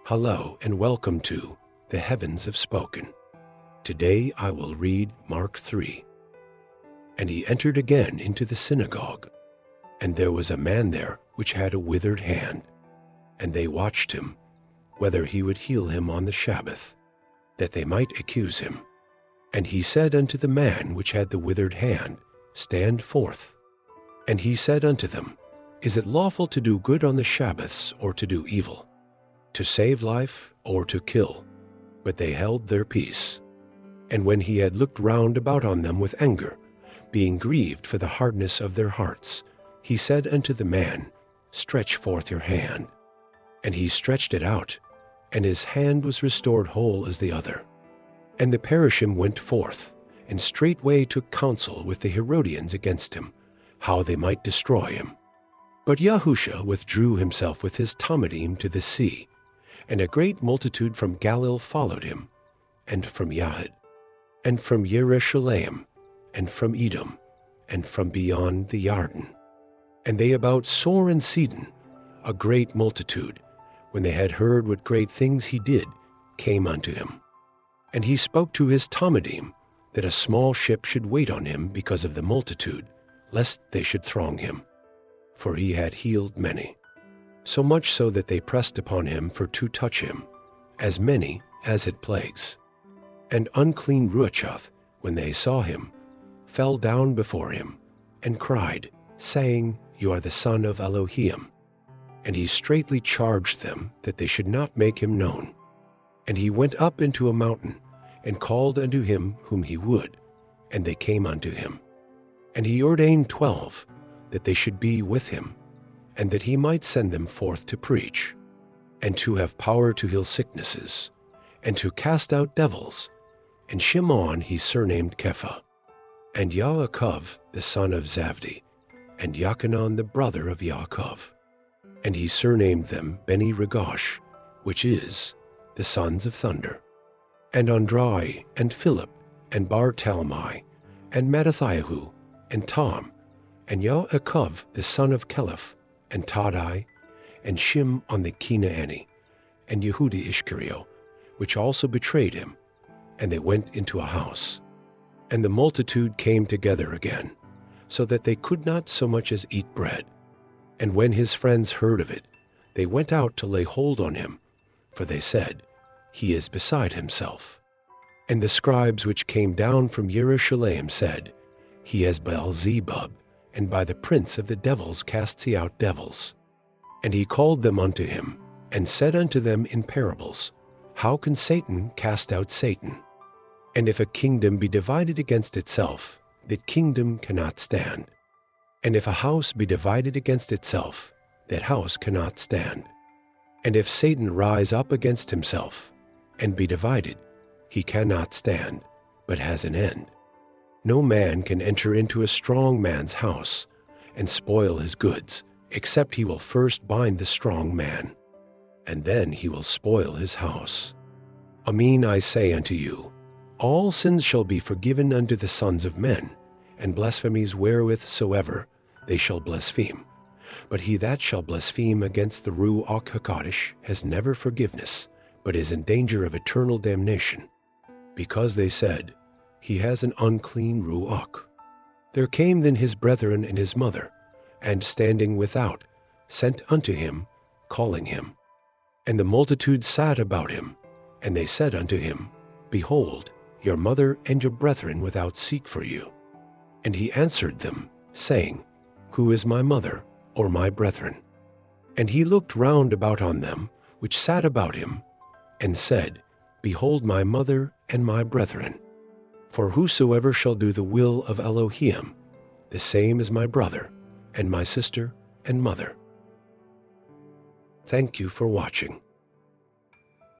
Hello and welcome to The Heavens Have Spoken. Today I will read Mark 3. And he entered again into the synagogue, and there was a man there which had a withered hand. And they watched him, whether he would heal him on the Sabbath, that they might accuse him. And he said unto the man which had the withered hand, Stand forth. And he said unto them, Is it lawful to do good on the Sabbaths, or to do evil? To save life, or to kill? But they held their peace. And when he had looked round about on them with anger, being grieved for the hardness of their hearts, he said unto the man, Stretch forth your hand. And he stretched it out, and his hand was restored whole as the other. And the parashim went forth, and straightway took counsel with the Herodians against him, how they might destroy him. But Yahusha withdrew himself with his Talmudim to the sea, and a great multitude from Galilee followed him, and from Yahud, and from Jerusalem, and from Edom, and from beyond the Jordan. And they about Sor and Sidon, a great multitude, when they had heard what great things he did, came unto him. And he spoke to his Talmudim that a small ship should wait on him because of the multitude, lest they should throng him. For he had healed many, so much so that they pressed upon him for to touch him, as many as had plagues. And unclean Ruachath, when they saw him, fell down before him, and cried, saying, You are the Son of Elohim. And he straitly charged them that they should not make him known. And he went up into a mountain, and called unto him whom he would, and they came unto him. And he ordained 12, that they should be with him, and that he might send them forth to preach, and to have power to heal sicknesses, and to cast out devils. And Shimon he surnamed Cepher, and Yaakov the son of Zabdi, and Yochanan the brother of Yaakov. And he surnamed them Beni Regosh, which is, the sons of thunder. And Andrai, and Philip, and Bartalmai, and Mattathiahu, and Tom, and Yaakov the son of Keliph, and Taddai, and Shim on the Kenaani, and Yehudi Ishkario, which also betrayed him. And they went into a house. And the multitude came together again, so that they could not so much as eat bread. And when his friends heard of it, they went out to lay hold on him, for they said, He is beside himself. And the scribes which came down from Jerusalem said, He has Beelzebub, and by the prince of the devils casts he out devils. And he called them unto him, and said unto them in parables, How can Satan cast out Satan? And if a kingdom be divided against itself, that kingdom cannot stand. And if a house be divided against itself, that house cannot stand. And if Satan rise up against himself, and be divided, he cannot stand, but has an end. No man can enter into a strong man's house and spoil his goods, except he will first bind the strong man, and then he will spoil his house. Amen, I say unto you, all sins shall be forgiven unto the sons of men, and blasphemies wherewith soever they shall blaspheme. But he that shall blaspheme against the Ruach HaKodesh has never forgiveness, but is in danger of eternal damnation, because they said, He has an unclean Ruach. There came then his brethren and his mother, and standing without, sent unto him, calling him. And the multitude sat about him, and they said unto him, Behold, your mother and your brethren without seek for you. And he answered them, saying, Who is my mother, or my brethren? And he looked round about on them, which sat about him, and said, Behold my mother and my brethren. For whosoever shall do the will of Elohim, the same is my brother, and my sister, and mother. Thank you for watching.